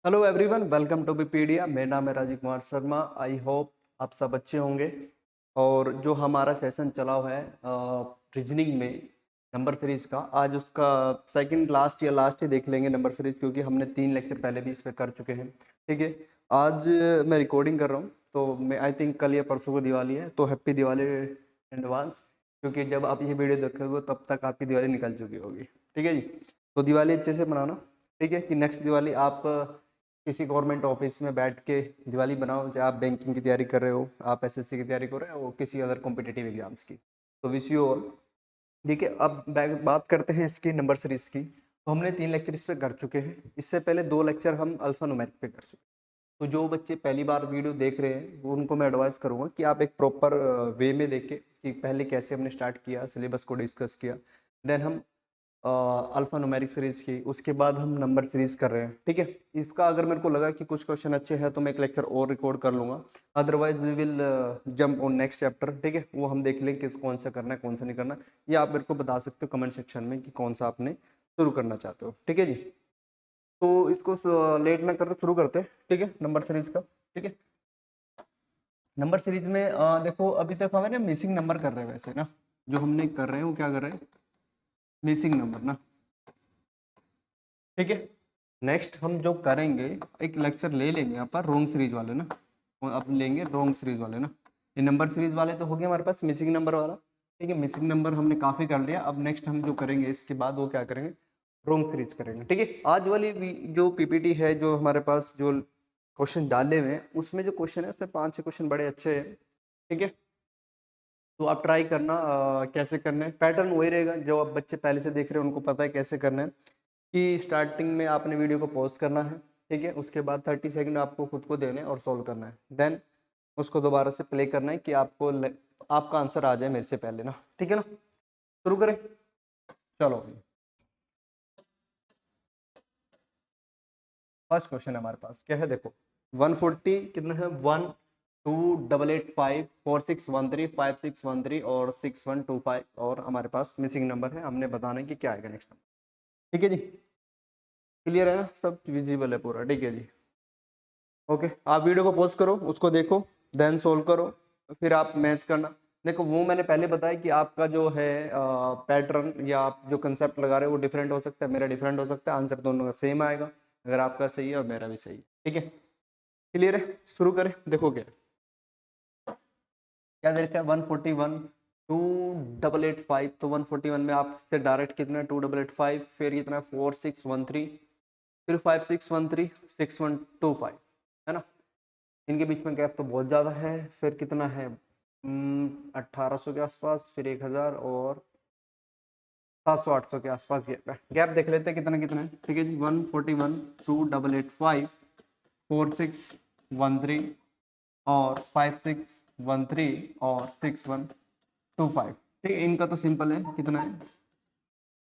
Hello everyone, welcome to Bpedia. मेरा नाम है राजीव कुमार शर्मा। आई होप आप सब अच्छे होंगे। और जो हमारा सेशन चला हुआ है रीजनिंग में नंबर सीरीज का, आज उसका सेकंड लास्ट या लास्ट ही देख लेंगे नंबर सीरीज, क्योंकि हमने 3 लेक्चर पहले भी इस पर कर चुके हैं। ठीक है, आज मैं रिकॉर्डिंग कर रहा हूँ, तो मैं आई थिंक कल या परसों को दिवाली है, तो हैप्पी दिवाली एडवांस। क्योंकि जब आप ये वीडियो देखोगे तब तक आपकी दिवाली निकल चुकी होगी। ठीक है जी, तो दिवाली अच्छे से मनाना। ठीक है कि नेक्स्ट दिवाली आप किसी गवर्नमेंट ऑफिस में बैठ के दिवाली बनाओ, चाहे आप बैंकिंग की तैयारी कर रहे हो, आप एसएससी की तैयारी कर रहे हो, किसी अदर कॉम्पिटिटिव एग्जाम्स की। तो विश यू ऑल। ठीक है, अब बात करते हैं इसकी नंबर सीरीज की। तो हमने 3 लेक्चर इस पे कर चुके हैं। इससे पहले 2 लेक्चर हम अल्फा न्यूमेरिक पे कर चुके हैं। तो जो बच्चे पहली बार वीडियो देख रहे हैं वो उनको मैं एडवाइस करूंगा कि आप एक प्रॉपर वे में देखें कि पहले कैसे हमने स्टार्ट किया, सिलेबस को डिस्कस किया, देन हम अल्फा न्यूमेरिक सीरीज की, उसके बाद हम नंबर सीरीज कर रहे हैं। ठीक है, इसका अगर मेरे को लगा कि कुछ क्वेश्चन अच्छे हैं तो मैं एक लेक्चर और रिकॉर्ड कर लूंगा। Otherwise we will jump on next chapter. ठीक है, वो हम देख लेंगे कि कौन सा करना है कौन सा नहीं करना। या आप मेरे को बता सकते हो कमेंट सेक्शन में कि कौन सा आपने शुरू करना चाहते हो। ठीक है जी, तो इसको लेट ना करते शुरू करते हैं। ठीक है, नंबर सीरीज का। ठीक है, नंबर सीरीज में देखो अभी तक हमें मिसिंग नंबर कर रहे हैं वैसे ना। जो हमने कर रहे हैं वो क्या कर रहे हैं, मिसिंग नंबर ना। ठीक है, नेक्स्ट हम जो करेंगे, एक लेक्चर ले लेंगे यहाँ पर रोंग सीरीज वाले ना। अब लेंगे रोंग सीरीज वाले ना। ये नंबर सीरीज वाले तो हो गए हमारे पास, मिसिंग नंबर वाला। ठीक है, मिसिंग नंबर हमने काफ़ी कर लिया। अब नेक्स्ट हम जो करेंगे इसके बाद वो क्या करेंगे, रोंग सीरीज करेंगे। ठीक है, आज वाली जो पीपीटी है, जो हमारे पास जो क्वेश्चन डाले हुए हैं, उसमें जो क्वेश्चन है उसमें 5-6 क्वेश्चन बड़े अच्छे हैं। ठीक है, तो आप ट्राई करना कैसे करना है। पैटर्न वही रहेगा जो आप बच्चे पहले से देख रहे हैं, उनको पता है कैसे करना है। कि स्टार्टिंग में आपने वीडियो को पॉज करना है। ठीक है, उसके बाद 30 सेकंड आपको खुद को देने और सॉल्व करना है। देन उसको दोबारा से प्ले करना है कि आपका आंसर आ जाए मेरे से पहले ना। ठीक है ना, शुरू करें। चलो, फर्स्ट क्वेश्चन है हमारे पास, क्या है देखो। 140 कितना है, 1 2 8 8 4 6 1 3 5 6 1 3 और 6125, और हमारे पास मिसिंग नंबर है, हमने बताना है कि क्या आएगा नेक्स्ट नंबर। ठीक है जी, क्लियर है ना, सब विजिबल है पूरा। ठीक है जी, ओके। आप वीडियो को पॉज करो, उसको देखो, देन सोल्व करो, फिर आप मैच करना। देखो वो मैंने पहले बताया कि आपका जो है पैटर्न या आप जो कंसेप्ट लगा रहे हो वो डिफरेंट हो सकता है, मेरा डिफरेंट हो सकता है, आंसर दोनों का सेम आएगा अगर आपका सही है और मेरा भी सही है। ठीक है, क्लियर है, शुरू करें। देखो क्या क्या दे रखा है, 141 2885। तो 141 में आपसे डायरेक्ट कितना है, 2885, फिर कितना है 4613, फिर 5613, 6125, है ना। इनके बीच में गैप तो बहुत ज़्यादा है। फिर कितना है, 1800 के आसपास, फिर 1000 और 700-800 के आसपास गैप है। गैप देख लेते हैं कितना कितना है। ठीक है जी, 141 2885 4613 और 5613 और 6125। ठीक है, इनका तो सिंपल है, कितना है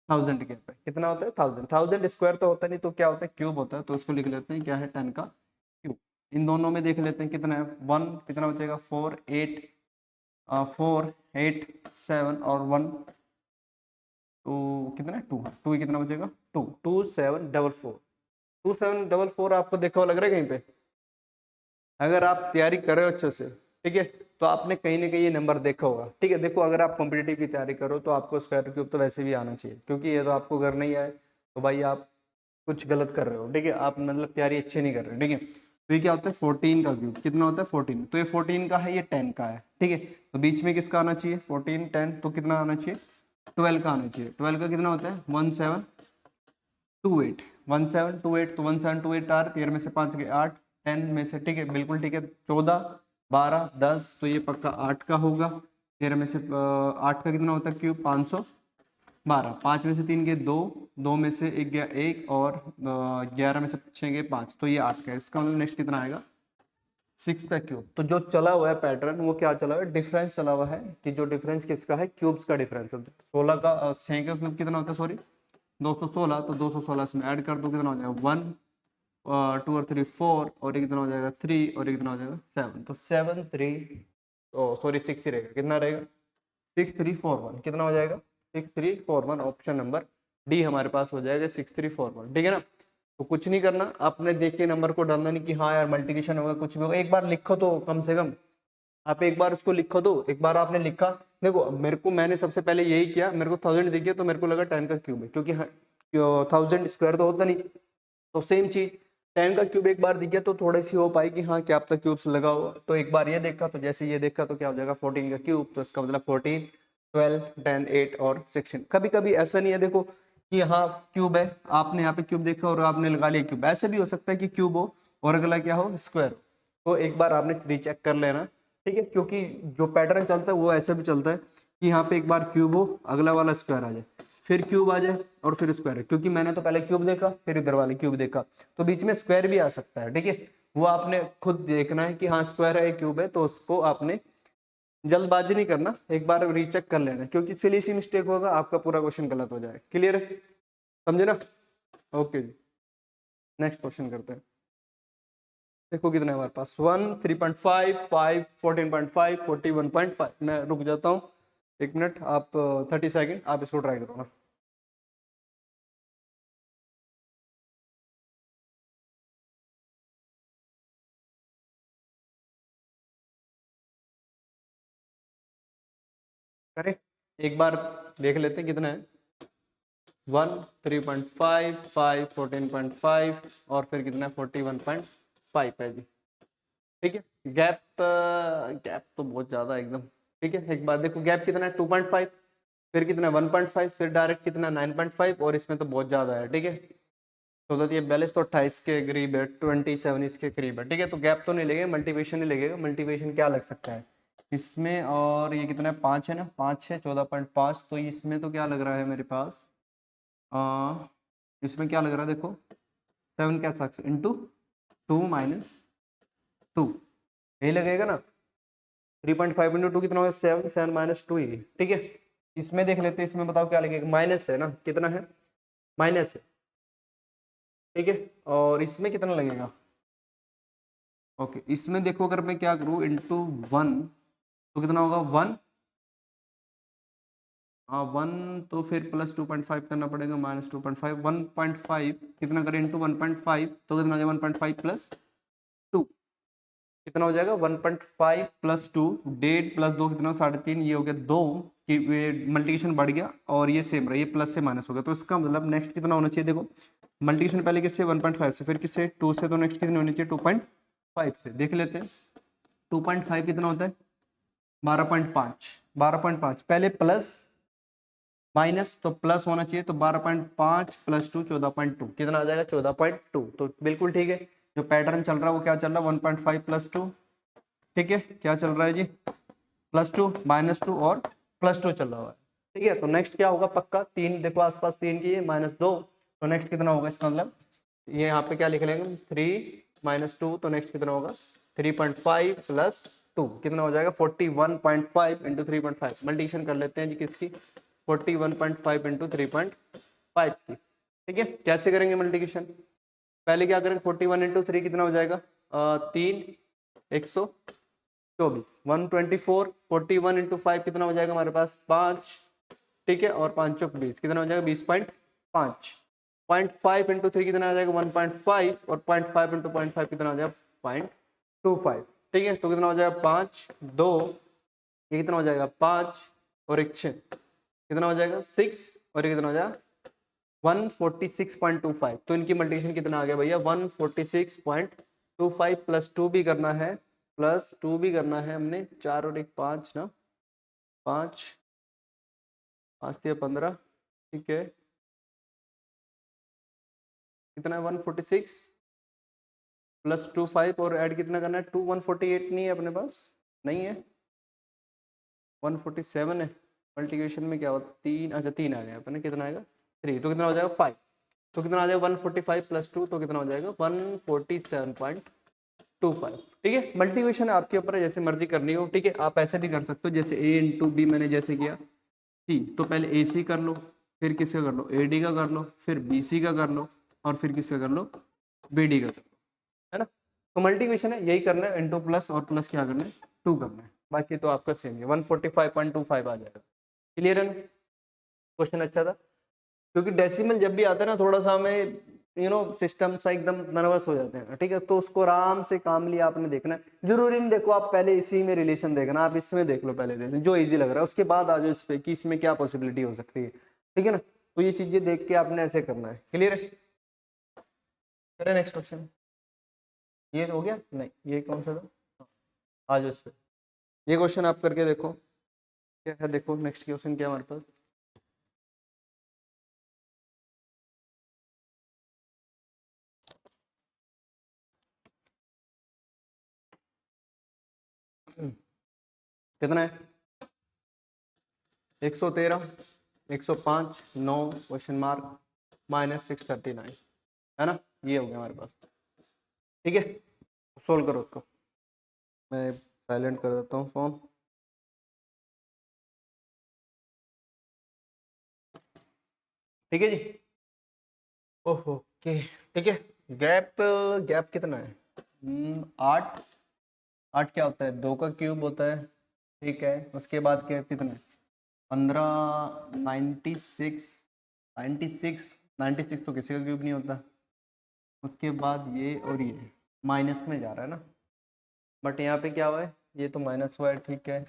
1000 गैप है। कितना होता है 1000 स्क्वायर तो होता नहीं, तो क्या होता है क्यूब होता है, तो उसको लिख लेते हैं क्या है 10 का क्यूब। इन दोनों में देख लेते हैं कितना है, 1 कितना बचेगा 4 8 7 और 1 तो कितना है 2 है। 2 कितना बचेगा 2 2744। 2744 आपको देखा हुआ लग रहा है कहीं पे, अगर आप तैयारी कर रहे हो अच्छे से। ठीक है, तो आपने कहीं ना कहीं ये नंबर देखा होगा। ठीक है, देखो अगर आप कॉम्पिटिटिव की तैयारी करो तो आपको स्क्वायर क्यूब तो वैसे भी आना चाहिए, क्योंकि ये तो आपको करना ही है। तो भाई आप कुछ गलत कर रहे हो। ठीक है, आप मतलब तैयारी अच्छी नहीं कर रहे। ठीक है, तो ये क्या होता है 14 का क्यूब कितना होता है 14, तो ये 14 का है, ये 10 का है। ठीक है, तो बीच में किसका आना चाहिए 14 10, तो कितना आना चाहिए 12 का आना चाहिए। 12 का कितना होता है 1728, 1728, तो 1728 आर, 13 में से 5 गए 8, 10 में से, ठीक है बिल्कुल ठीक है, 14 12 10, तो ये पक्का 8 का होगा। 13 में से 8 का कितना होता है क्यूब 512, 5 में से 3 गए 2, 2 में से 1 गया 1 और 11 में से 6 गए 5, तो ये 8 का है। इसका मतलब नेक्स्ट कितना आएगा 6 का क्यूब। तो जो चला हुआ है पैटर्न वो क्या चला हुआ है, डिफरेंस चला हुआ है, कि जो डिफरेंस किसका है क्यूब्स का डिफरेंस। 16 का 6 का क्यूब कितना होता है, सॉरी 216, तो 216 इसमें ऐड कर दो कितना हो जाएगा 1 2 और 3 4, और ये कितना हो जाएगा 3, और ये कितना हो जाएगा 7, तो 7 3 सॉरी 6 ही रहेगा, कितना रहेगा 6341, कितना हो जाएगा 6341। ऑप्शन नंबर डी हमारे पास हो जाएगा 6341। ठीक है ना, तो कुछ नहीं करना, आपने देख के नंबर को डालना नहीं कि हाँ यार मल्टीप्लिकेशन होगा कुछ भी होगा, एक बार लिखो तो कम से कम, आप एक बार उसको लिखो दो। एक बार आपने लिखा, देखो मैंने सबसे पहले यही किया, मेरे को 1000 दिख गया तो मेरे को लगा 10 का क्यूब है, क्योंकि 1000 स्क्वायर तो होता नहीं। तो सेम चीज 10 का क्यूब एक बार दिख गया तो थोड़ी सी हो पाई कि हाँ क्या अब तक क्यूब्स लगा हुआ, तो एक बार ये देखा, तो जैसे ये देखा तो क्या हो जाएगा 14 का क्यूब, तो इसका मतलब 14, 12, 10, 8 और 16। कभी कभी ऐसा नहीं है देखो कि हाँ क्यूब है, आपने यहाँ पे क्यूब देखा और आपने लगा लिया क्यूब, ऐसे भी हो सकता है कि क्यूब हो और अगला क्या हो स्क्वायर हो। तो एक बार आपने रीचेक कर लेना, ठीक है, क्योंकि जो पैटर्न चलता है वो ऐसे भी चलता है कि यहाँ पे एक बार क्यूब हो, अगला वाला स्क्वायर आ जाए, फिर क्यूब आ जाए और फिर स्क्वायर है, क्योंकि मैंने तो पहले क्यूब देखा फिर इधर वाले क्यूब देखा, तो बीच में स्क्वायर भी आ सकता है, ठीक है, वो आपने खुद देखना है कि हाँ स्क्वायर है क्यूब है, तो उसको आपने जल्दबाजी नहीं करना, एक बार रीचेक कर लेना, क्योंकि सिली सी मिस्टेक होगा आपका पूरा क्वेश्चन गलत हो जाए। क्लियर है, समझे ना? ओके जी, नेक्स्ट क्वेश्चन करते हैं। देखो कितना है हमारे पास, 1, 3.5, 5, 14.5, 41.5। मैं रुक जाता हूँ 1 मिनट, आप 30 सेकेंड आप इसको ट्राई करो ना। करें एक बार, देख लेते हैं कितना है। 1, 3.5, 5, 14.5 और फिर कितना है 41.5 है जी। ठीक है, गैप गैप तो बहुत ज़्यादा एकदम। ठीक है, एक बार देखो गैप कितना है 2.5, फिर कितना 1.5, फिर डायरेक्ट कितना 9.5, और इसमें तो बहुत ज़्यादा है। ठीक है, तो ये बैलेंस तो 28 के करीब है, 27 इसके करीब है। ठीक है, तो गैप तो नहीं लगेगा, मल्टीप्लिकेशन नहीं लगेगा। मल्टीप्लिकेशन क्या लग सकता है इसमें, और ये कितना है 5 है ना, 5 है 14.5, तो इसमें तो क्या लग रहा है मेरे पास, इसमें क्या लग रहा है देखो, 7 क्या सकता है इंटू 2 माइनस 2, यही लगेगा ना। 3.5 इंटू 2 कितना होगा 7, 7 माइनस 2 ही। ठीक है, इसमें देख लेते हैं, इसमें बताओ क्या लगेगा, माइनस है ना, कितना है माइनस है। ठीक है, और इसमें कितना लगेगा, ओके इसमें देखो अगर मैं क्या करूँ इंटू 1 तो कितना होगा 1, हाँ 1, तो फिर प्लस 2.5 करना पड़ेगा, माइनस 2.5, 1.5 कितना करें इंटू 1.5 तो कितना हो जाएगा 1.5 प्लस 2, कितना हो जाएगा 1.5 प्लस 2, 1.5 प्लस 2 कितना 3.5, ये हो गया 2 कि मल्टीप्लिकेशन बढ़ गया और ये सेम रहा, ये प्लस से माइनस हो गया, तो इसका मतलब नेक्स्ट कितना होना चाहिए देखो, मल्टीप्लिकेशन पहले किससे 1.5 से, फिर किससे 2 से, तो नेक्स्ट कितनी होनी चाहिए 2.5 से। देख लेते हैं 2.5 कितना होता है 12.5, 12.5 पहले प्लस माइनस, तो प्लस होना चाहिए, तो 12.5 प्लस 2 14.2, कितना आ जाएगा 14.2। तो बिल्कुल ठीक है, जो पैटर्न चल रहा है वो क्या चल रहा है 1.5 प्लस 2। ठीक है, क्या चल रहा है जी प्लस 2 माइनस 2 और प्लस 2 चल रहा है। ठीक है, तो नेक्स्ट क्या होगा पक्का 3, देखो आसपास 3 की है -2, तो नेक्स्ट कितना होगा इसका मतलब, ये यहाँ पे क्या लिख लेंगे 3 माइनस 2, तो नेक्स्ट कितना होगा 3.5 प्लस 2, कितना हो जाएगा 41.5 इंटू 3.5। मल्टीप्लिकेशन कर लेते हैं जी किसकी 41.5 इंटू 3.5 की। ठीक है, कैसे करेंगे मल्टीप्लिकेशन, पहले क्या करेंगे 41 इंटू 3 कितना हो जाएगा 3, 124, 124, 41 इंटू 5 कितना हो जाएगा हमारे पास 5। ठीक है, और 5 चौक 20, कितना हो जाएगा 20.5, 0.5 इंटू 3 कितना आ जाएगा 1.5, और 0.5 इंटू 0.5 कितना हो जाएगा 0.25। ठीक है, तो कितना हो जाएगा 5, 2, ये कितना हो जाएगा 5 और 1 6, कितना हो जाएगा 6, और ये कितना हो जाएगा 146.25। तो इनकी मल्टीप्लिकेशन कितना आ गया भैया 146.25, प्लस 2 भी करना है, प्लस 2 भी करना है हमने, 4 और 1 5 ना, 5 5 से 15। ठीक है, कितना है 146 प्लस 25, और ऐड कितना करना है 2, 148 नहीं है अपने पास, नहीं है 147 है। मल्टीप्लिकेशन में क्या होता 3, अच्छा 3 आ गया अपने, कितना आएगा 3, तो कितना हो जाएगा 5, तो कितना आ जाएगा 145 प्लस 2, तो कितना हो जाएगा 147.25। ठीक है, मल्टीप्लिकेशन आपके ऊपर है, जैसे मर्जी करनी हो। ठीक है, आप ऐसे भी कर सकते हो जैसे a इंटू बी मैंने जैसे किया सी, तो पहले ए सी कर लो, फिर किसका कर लो ए डी का कर लो, फिर बी सी का कर लो, और फिर किसका कर लो बी डी का कर लो, है ना। तो मल्टीप्लिकेशन है यही करना है, इंटू प्लस और प्लस क्या करना है 2 करना है, बाकी तो आपका सेम है 145.25 आ जाएगा। क्लियर है ना, क्वेश्चन अच्छा था, क्योंकि डेसिमल जब भी आता है ना थोड़ा सा हमें सिस्टम सा एकदम नर्वस हो जाते हैं, ठीक है। तो उसको आराम से काम लिया आपने देखना है, जरूरी नहीं देखो आप पहले इसी में रिलेशन देखना, आप इसमें देख लो पहले रिलेशन जो इजी लग रहा है, उसके बाद आ जाओ इस पे कि इसमें क्या पॉसिबिलिटी हो सकती है, ठीक है ना। तो ये चीजें देख के आपने ऐसे करना है, क्लियर है। करें नेक्स्ट क्वेश्चन, ये हो गया नहीं, ये कौन सा था, आ जाओ इस पे। ये क्वेश्चन आप करके देखो क्या है, देखो नेक्स्ट क्वेश्चन क्या है हमारे पास। कितना है, 113, 105, 9 क्वेश्चन मार्क -639, है ना। ये हो गया हमारे पास, ठीक है। सोल्व करो उसको, मैं साइलेंट कर देता हूँ फोन। ठीक है जी, ओहो ओके, ठीक है। गैप गैप कितना है, 8, 8 क्या होता है, 2 का क्यूब होता है, ठीक है। उसके बाद गैप कितना है, 15, 96, 96, 96 तो किसी का क्यूब नहीं होता। उसके बाद ये और ये माइनस में जा रहा है ना, बट यहाँ पे क्या हुआ है, ये तो माइनस हुआ है, ठीक है।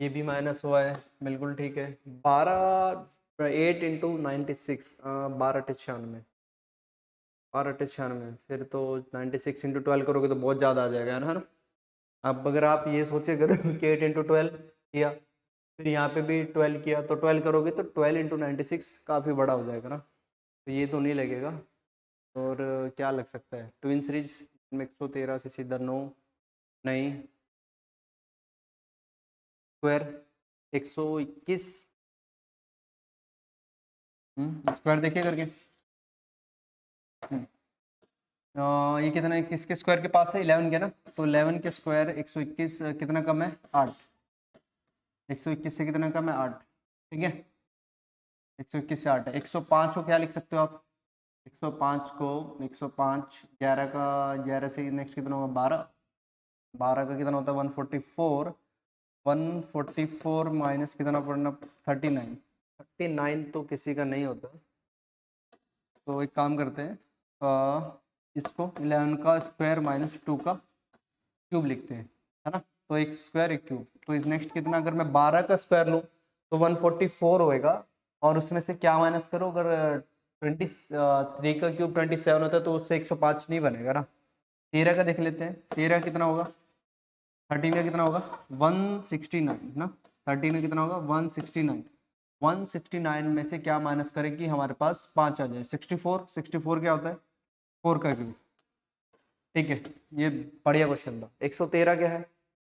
ये भी माइनस हुआ है, बिल्कुल ठीक है। 12, 8 × 96, 12 × 96, 12 × 96, फिर तो 96 × 12 करोगे तो बहुत ज़्यादा आ जाएगा, है ना। अब अगर आप ये सोचे करो कि 8 × 12 किया, फिर यहाँ पे भी 12 किया, तो 12 करोगे तो 12 × 96 काफ़ी बड़ा हो जाएगा ना, तो ये तो नहीं लगेगा। और क्या लग सकता है, ट्विन सीरीज में 113 से सीधा 9, नहीं, स्क्वायर 121, स्क्वायर देखिए करके। ये कितना है, किसके स्क्वायर के पास है, 11 के ना, तो 11 के स्क्वायर 121 कितना कम है, 8, 121 से कितना कम है, 8, ठीक है। 121 से 8 है, 105 को क्या लिख सकते हो आप, 105 को 105, 11 का 11 से नेक्स्ट कितना होगा, 12, 12 का कितना होता है 144, 144 माइनस कितना पड़ना, 39, 39 तो किसी का नहीं होता। तो एक काम करते हैं, इसको 11 का स्क्वायर -2 का क्यूब लिखते हैं, है ना। तो एक स्क्वायर एक क्यूब, तो इस नेक्स्ट कितना, अगर मैं 12 का स्क्वायर लूँ तो 144 होएगा, और उसमें से क्या माइनस करो, अगर 23 का क्यूब 27 होता है तो उससे 105 नहीं बनेगा ना। 13 का देख लेते हैं, 13 कितना होगा, 13 का कितना होगा 169 ना, 13 का कितना होगा 169, 169 में से क्या माइनस करें कि हमारे पास 5 आ जाए, 64, 64 क्या होता है 4 का क्यूब, ठीक है। ये बढ़िया क्वेश्चन था। 113 क्या है,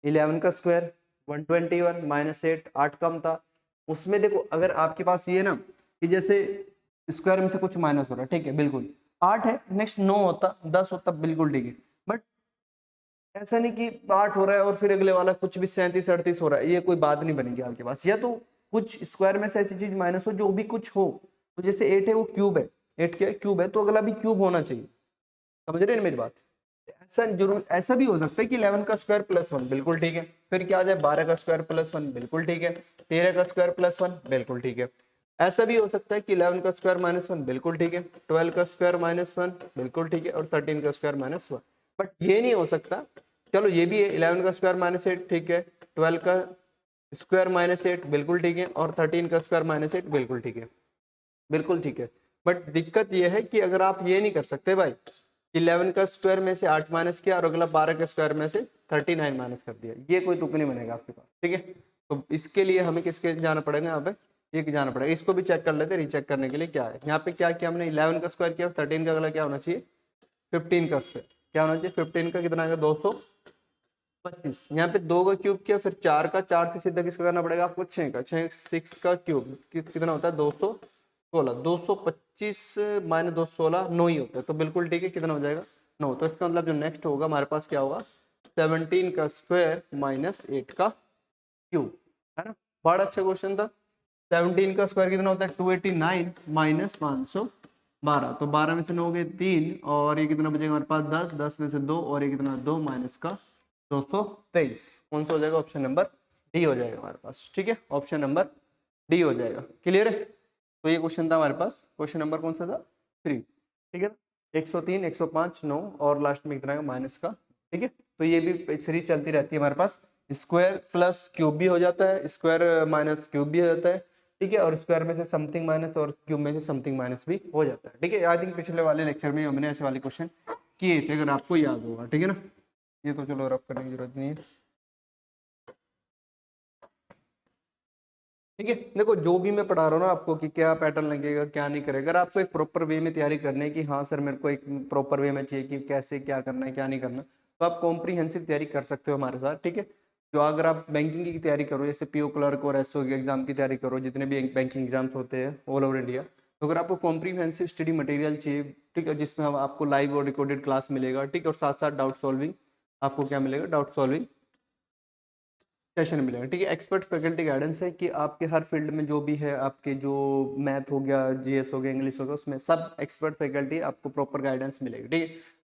11 का स्क्वायर 121 -8, 8 कम था। उसमें देखो अगर आपके पास ये ना कि जैसे स्क्वायर में से कुछ माइनस हो रहा है, ठीक है, बिल्कुल 8 है, नेक्स्ट 9 होता, 10 होता, बिल्कुल ठीक है। बट ऐसा नहीं कि 8 हो रहा है और फिर अगले वाला कुछ भी 37 38 हो रहा है, ये कोई बात नहीं बनेगी आपके पास। या तो कुछ स्क्वायर में से ऐसी चीज माइनस हो जो भी कुछ हो, तो जैसे 8 है वो क्यूब है, 8 क्या है क्यूब है, तो अगला भी क्यूब होना चाहिए, समझ रहे हैं मेरी बात। ऐसा जरूर, ऐसा भी हो सकता है कि 11 का स्क्वायर +1, बिल्कुल ठीक है। फिर क्या आ जाए 12 का स्क्वायर +1, बिल्कुल ठीक है। 13 का स्क्वायर +1, बिल्कुल ठीक है। ऐसा भी हो सकता है कि 11 का स्क्वायर -1, बिल्कुल ठीक है। 12 का स्क्वायर -1, बिल्कुल ठीक है। और 13 का स्क्वायर -1, बट ये नहीं हो सकता, चलो ये भी है 11 का स्क्वायर -8, ठीक है। 12 का स्क्वायर -8, बिल्कुल ठीक है। और 13 का स्क्वायर -8, बिल्कुल ठीक है, बिल्कुल ठीक है। बट दिक्कत ये है कि अगर आप ये नहीं कर सकते भाई, 11 का स्क्वायर में से 8 माइनस किया और अगला 12 के स्क्वायर में से 39 माइनस कर दिया, ये कोई तुक नहीं बनेगा आपके पास, ठीक है। तो इसके लिए हमें किसके जाना पड़ेगा, यहाँ पे ये जाना पड़ेगा। इसको भी चेक कर लेते, रीचेक करने के लिए क्या है। यहाँ पे क्या किया हमने, 11 का स्क्वायर किया, 13 का अगला क्या होना चाहिए, 15 का स्क्वायर, क्या होना चाहिए 15 का कितना आएगा 225। यहाँ पे 2 का क्यूब किया, फिर 4 का, 4 से सीधा किसका करना पड़ेगा आपको, 6 का, 6 का क्यूब कितना होता है 216, 225 -216 9 ही होता है, तो बिल्कुल ठीक है, कितना हो जाएगा 9। तो इसका मतलब जो नेक्स्ट होगा हमारे पास क्या होगा, 17 का स्क्वायर -8 का क्यूब, है ना। बड़ा अच्छा क्वेश्चन था। 17 का स्क्वायर कितना होता है 289 -512, तो 12 में से 9 गए 3, और ये कितना बचेगा हमारे पास 10, 10 में से 2, और ये कितना 2 माइनस का 223, कौन सा हो जाएगा, ऑप्शन नंबर डी हो जाएगा हमारे पास, ठीक है। ऑप्शन नंबर डी हो जाएगा, क्लियर है। तो ये क्वेश्चन था हमारे पास, क्वेश्चन नंबर कौन सा था 3। ठीक है ना, 103, 105, 9 और लास्ट में कितना है माइनस का। ठीक है, तो ये भी सीरीज चलती रहती है हमारे पास। स्क्वायर प्लस क्यूब भी हो जाता है, स्क्वायर माइनस क्यूब भी हो जाता है। ठीक है, और स्क्वायर में से समथिंग माइनस और क्यूब में से समथिंग माइनस भी हो जाता है। ठीक है, आई थिंक पिछले वाले लेक्चर में हमने ऐसे वाले क्वेश्चन किए थे, अगर आपको याद होगा। ठीक है ना, ये तो चलो रफ करने की जरूरत नहीं है। ठीक है, देखो जो भी मैं पढ़ा रहा हूँ ना आपको कि क्या पैटर्न लगेगा क्या नहीं करेगा, अगर आपको एक प्रॉपर वे में तैयारी करनी है कि हाँ सर मेरे को एक प्रॉपर वे में चाहिए कि कैसे क्या करना है क्या नहीं करना, तो आप कॉम्प्रीहेंसिव तैयारी कर सकते हो हमारे साथ। ठीक है, जो अगर आप बैंकिंग की तैयारी करो, जैसे पीओ क्लर्क और एसओ के एग्जाम की तैयारी करो, जितने भी बैंकिंग एग्जाम्स होते हैं ऑल ओवर इंडिया, तो अगर आपको कॉम्प्रीहेंसिव स्टडी मटेरियल चाहिए, ठीक है, जिसमें आपको लाइव और रिकॉर्डेड क्लास मिलेगा, ठीक है, और साथ साथ डाउट सॉल्विंग, आपको क्या मिलेगा, डाउट सॉल्विंग सेशन मिलेगा। ठीक है, एक्सपर्ट फैकल्टी गाइडेंस है कि आपके हर फील्ड में जो भी है, आपके जो मैथ हो गया, जीएस हो गया, इंग्लिश हो गया, उसमें सब एक्सपर्ट फैकल्टी आपको प्रॉपर गाइडेंस मिलेगी। ठीक है,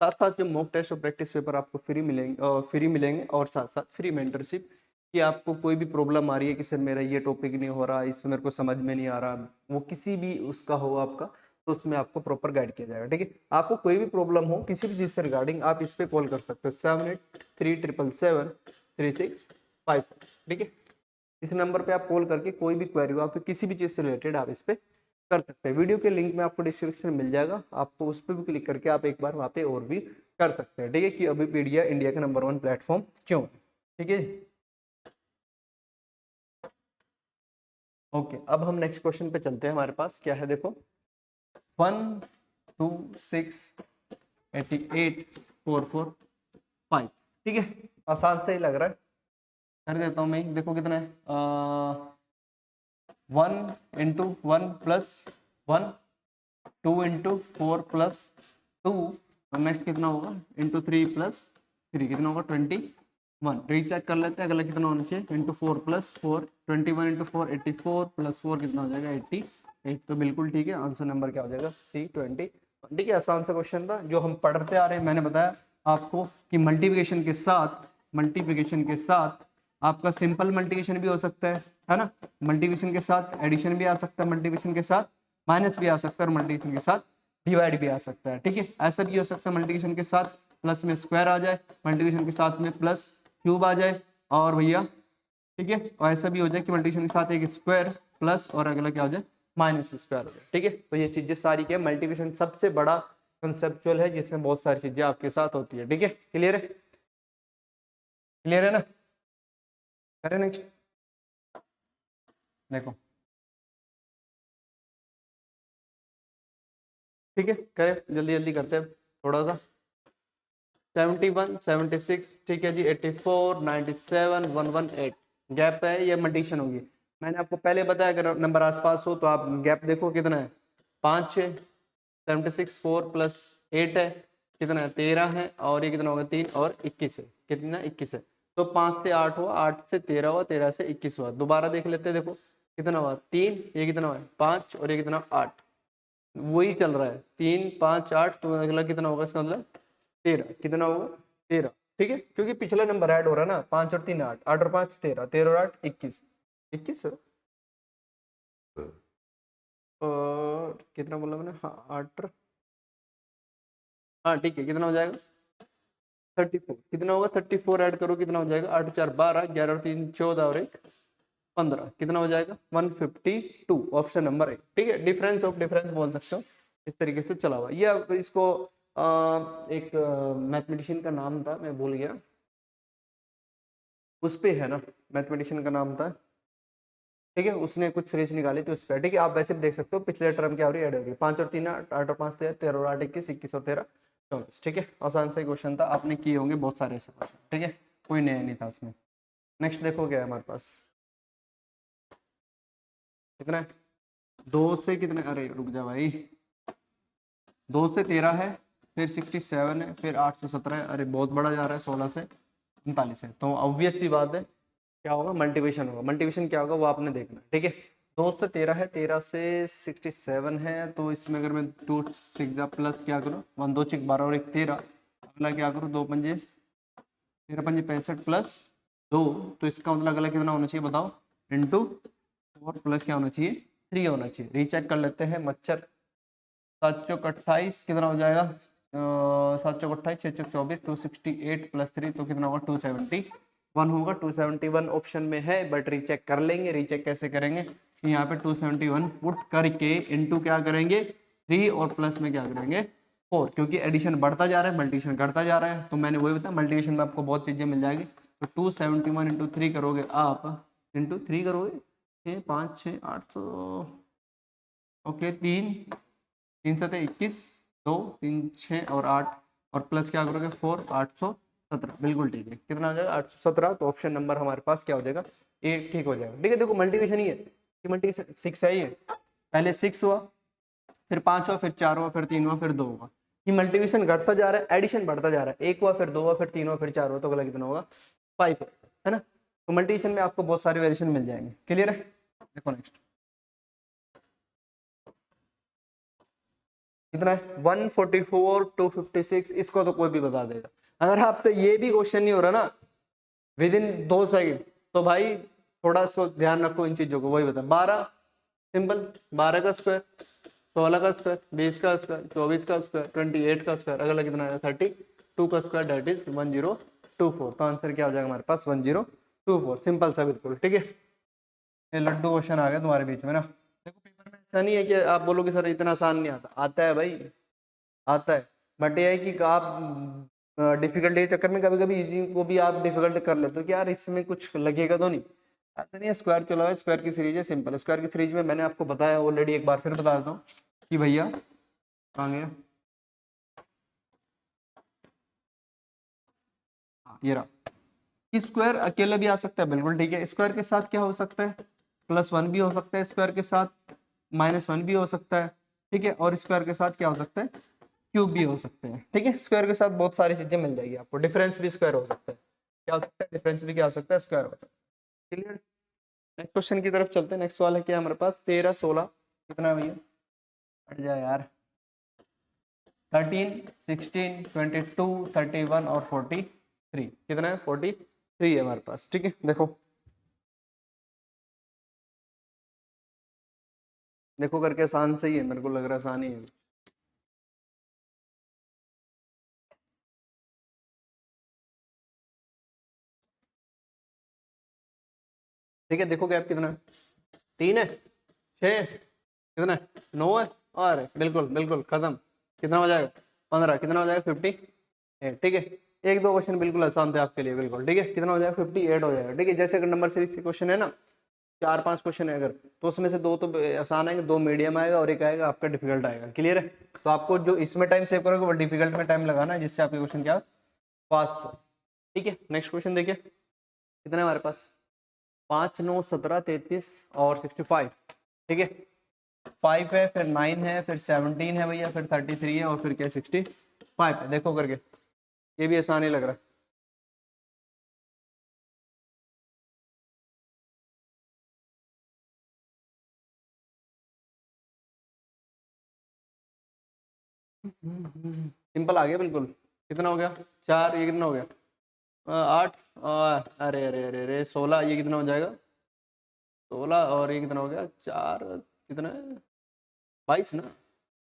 साथ साथ जो मॉक टेस्ट और प्रैक्टिस पेपर आपको फ्री मिलेंगे और साथ साथ फ्री मेंटरशिप, कि आपको कोई भी प्रॉब्लम आ रही है कि सर मेरा ये टॉपिक नहीं हो रहा, इसमें मेरे को समझ में नहीं आ रहा, वो किसी भी उसका हो आपका, तो उसमें आपको प्रॉपर गाइड किया जाएगा। ठीक है, आपको कोई भी प्रॉब्लम हो किसी भी चीज़ से रिगार्डिंग, आप इस पे कॉल कर सकते हो 7837773655। ठीक है, इस नंबर पे आप कॉल करके कोई भी क्वेरी हो आपको किसी भी चीज़ से रिलेटेड, आप इस पे कर सकते हैं। वीडियो के लिंक में आपको डिस्क्रिप्शन में मिल जाएगा, आपको उस पर भी क्लिक करके आप एक बार वहाँ पे और भी कर सकते हैं। ठीक है, कि अभी पीडिया इंडिया का नंबर 1 प्लेटफॉर्म क्यों है। ठीक है, ओके, अब हम नेक्स्ट क्वेश्चन पे चलते हैं। हमारे पास क्या है, देखो 1 2 6 88 4 4 5। ठीक है, आसान से ही लग रहा है, कर देता हूँ मैं। देखो कितना है, 1 × 1 + 1, 2 × 4 + 2, और नेक्स्ट कितना होगा, ×3 + 3 कितना होगा, 21। रीचेक कर लेते हैं, अगला कितना होना चाहिए, ×4 + 4, 21 × 4 84 + 4 कितना हो जाएगा, 88। तो बिल्कुल ठीक है, आंसर नंबर क्या हो जाएगा, C20। ठीक है, आसान सा क्वेश्चन था जो हम पढ़ते आ रहे हैं। मैंने बताया आपको कि मल्टीप्लिकेशन के साथ आपका सिंपल मल्टीप्लिकेशन भी हो सकता है ना, मल्टीप्लिकेशन के साथ एडिशन भी आ सकता है, मल्टीप्लिकेशन के साथ माइनस भी आ सकता है, और मल्टीप्लिकेशन के साथ डिवाइड भी आ सकता है। ठीक है, ऐसा भी हो सकता है मल्टीप्लिकेशन के साथ प्लस में स्क्वायर आ जाए, मल्टीप्लिकेशन के साथ में प्लस क्यूब आ जाए, और भैया ठीक है, और ऐसा भी हो जाए कि मल्टीप्लिकेशन के साथ एक स्क्वायर प्लस और अगला क्या हो जाए, माइनस स्क्वायर हो जाए। ठीक है, तो ये चीजें सारी क्या, मल्टीप्लिकेशन सबसे बड़ा कंसेप्चुअल है जिसमें बहुत सारी चीजें आपके साथ होती है। ठीक है, क्लियर है, क्लियर है ना, करें नेक्स्ट। देखो ठीक है, करें जल्दी जल्दी करते हैं थोड़ा सा। 71 76, ठीक है जी, 84 97 118, गैप है, ये मल्टीशन होगी। मैंने आपको पहले बताया अगर नंबर आसपास हो तो आप गैप देखो कितना है, 5 है, 76 4 + 8 है, कितना है, 13 है, और ये कितना होगा, 3 और 21 है, कितना 21 है। तो 5 से 8 हुआ, 8 से 13 हुआ, 13 से 21 हुआ। दोबारा देख लेते हैं, देखो कितना हुआ, 3, ये कितना हुआ 5, और ये कितना 8, वही चल रहा है 3 5 8, तो अगला कितना होगा, इसका मतलब 13, कितना होगा 13। ठीक है, क्योंकि पिछला नंबर ऐड हो रहा है ना, 5 और 3 8, 8 और 5 13, 13 और 8 21, 21 और कितना बोला मैंने, हाँ 8, हाँ ठीक है, कितना हो जाएगा 34, कितना होगा 34, ऐड करो कितना हो जाएगा, 8 4 12, 11 और 3 14, और 1 15, कितना हो जाएगा 152, ऑप्शन नंबर 1। ठीक है, डिफरेंस ऑफ डिफरेंस बोल सकते हो, इस तरीके से चला हुआ। ये अब इसको एक मैथमेटिशियन का नाम था, मैं भूल गया, उस पे है ना, मैथमेटिशियन का नाम था। ठीक है, उसने कुछ सीरीज निकाली थी उस पर। ठीक है, आप वैसे भी देख सकते हो पिछले टर्म क्या हो रही है, ऐड हो रही है, 5 और 3 8, 8 और 5 13, 13 और 8 21, 21 और 13 24। ठीक है, आसान सा क्वेश्चन था, आपने किए होंगे बहुत सारे ऐसे क्वेश्चन। ठीक है, कोई नया नहीं था उसमें। नेक्स्ट देखो क्या है हमारे पास, कितना है, 2 से कितने, अरे रुक जा भाई, 2 से 13 है, फिर 67 है, फिर 8 से 17 है, अरे बहुत बड़ा जा रहा है, 16 से 39 है, तो ऑब्वियस सी बात है क्या होगा, मल्टीप्लिकेशन होगा। मल्टीप्लिकेशन क्या होगा वो आपने देखना है। ठीक है, 2 से 13 है, 13 से 67 है, तो इसमें अगर मैं 2 6 प्लस क्या करूँ, 1 2 6 12 और 1 13, अगला क्या करूँ, 2 पंजे 13 पंजे 65 प्लस 2, तो इसका मतलब अगला कितना होना चाहिए बताओ, इंटू 4 प्लस क्या होना चाहिए, 3 होना चाहिए। रीचेक कर लेते हैं, मच्छर 7 चौक 28 कितना हो जाएगा, 7 चौक 28, 6 चौक 24, 268 प्लस 3 तो कितना होगा 271 होगा। 271 ऑप्शन में है, बट रीचेक कर लेंगे। रीचेक कैसे करेंगे, यहाँ पे 271 पुट करके इनटू क्या करेंगे 3 और प्लस में क्या करेंगे 4, क्योंकि एडिशन बढ़ता जा रहा है मल्टीप्लिकेशन घटता जा रहा है। तो मैंने वही बताया मल्टीप्लिकेशन में आपको बहुत चीजें मिल जाएगी। तो 271 इंटू 3 करोगे आप, इंटू 3 करोगे 6 5 6 800, ओके 3 3 7 21, 2 3 6 और 8 और प्लस क्या करोगे 4, 817, बिल्कुल ठीक है। कितना हो जाएगा 817। तो ऑप्शन नंबर हमारे पास क्या हो जाएगा, ए ठीक हो जाएगा। ठीक है, देखो मल्टीप्लिकेशन ही है कि मल्टीप्लिकेशन 6 है, ये पहले 6 हुआ, फिर 5 हुआ, फिर 4 हुआ, फिर 3 हुआ, फिर 2 हुआ। ये मल्टीप्लिकेशन घटता जा रहा है, एडिशन बढ़ता जा रहा है। 1 हुआ, फिर 2 हुआ, फिर 3 हुआ, फिर 4 हुआ, तो अगला कितना होगा 5 है ना। तो मल्टीप्लिकेशन में आपको बहुत सारे वेरिएशन मिल जाएंगे। क्लियर है, देखो नेक्स्ट कितना है 144 256, इसको तो कोई भी बता देगा। अगर आपसे ये भी क्वेश्चन नहीं हो रहा ना विद इन 2 सेकंड, तो भाई थोड़ा सा ध्यान रखो इन चीजों को। वही बता 12 सिंपल, 12 का स्क्वायर, 16 का स्क्वायर, 20 का स्क्वायर, 24 का स्क्वायर, 28 का स्क्वायर, अगला कितना आएगा 32 का स्क्वायर, दैट इज 1024। तो आंसर क्या हो जाएगा हमारे पास 1024, सिंपल सा बिल्कुल। ठीक है, ये लड्डू क्वेश्चन आ गया तुम्हारे बीच में ना। देखो पेपर में ऐसा नहीं है कि आप बोलोगे सर इतना आसान नहीं आता, आता है भाई, आता है। बट ये है कि आप डिफिकल्टी के चक्कर में कभी कभी इजी को भी आप डिफिकल्ट कर लेते हो कि यार इसमें कुछ लगेगा तो नहीं। ऐसा नहीं है, स्क्वायर चला है, स्क्वायर की सीरीज है सिंपल। स्क्वायर की सीरीज में मैंने आपको बताया ऑलरेडी, एक बार फिर बता देता हूँ कि भैया कहाँ गया, ये रहा। स्क्वायर अकेले भी आ सकता है, बिल्कुल ठीक है। स्क्वायर के साथ क्या हो सकता है, +1 भी हो सकता है, स्क्वायर के साथ -1 भी हो सकता है। ठीक है, और स्क्वायर के साथ क्या हो सकता है, क्यूब भी हो सकते हैं। ठीक है, स्क्वायर के साथ बहुत सारी चीजें मिल जाएगी आपको। डिफरेंस भी स्क्वायर हो सकता है, क्या हो सकता है डिफरेंस भी क्या हो सकता है स्क्वायर हो सकता है। क्लियर, नेक्स्ट क्वेश्चन की तरफ चलते हैं। नेक्स्ट सवाल है क्या हमारे पास 13 16 कितना है भैया, हट जाए यार, 13 16 22 31 और 43, कितना है 43 है हमारे पास। ठीक है, देखो देखो करके आसान सही है, मेरे को लग रहा है आसान ही है। ठीक है, देखो गैप कितना है, 3 है, 6 कितना है, 9 है, और बिल्कुल बिल्कुल खत्म। कितना हो जाएगा 15, कितना हो जाएगा 58। ठीक है, एक दो क्वेश्चन बिल्कुल आसान थे आपके लिए, बिल्कुल ठीक है। कितना हो जाएगा 58 हो जाएगा। ठीक है, जैसे अगर नंबर सीरीज के क्वेश्चन है ना 4 5 क्वेश्चन है अगर, तो उसमें से 2 तो आसान आएंगे, 2 मीडियम आएगा और एक आएगा आपका डिफिकल्ट आएगा। क्लियर है, तो आपको जो इसमें टाइम सेव करोगे वो डिफिकल्ट में टाइम लगाना है, जिससे आपके क्वेश्चन क्या फास्ट हो। ठीक है, नेक्स्ट क्वेश्चन देखिए कितना है हमारे पास, 5 9 17 33 और 65। ठीक है, 5 है, फिर 9 है, फिर 17 है भैया, फिर 33 है और फिर क्या 65 है। देखो करके, ये भी आसान ही लग रहा है। सिंपल आ गया बिल्कुल। कितना हो गया 4, ये कितना हो गया 8, अरे अरे अरे अरे 16, ये कितना हो जाएगा 16 और ये कितना हो गया 4, कितना है 22 ना,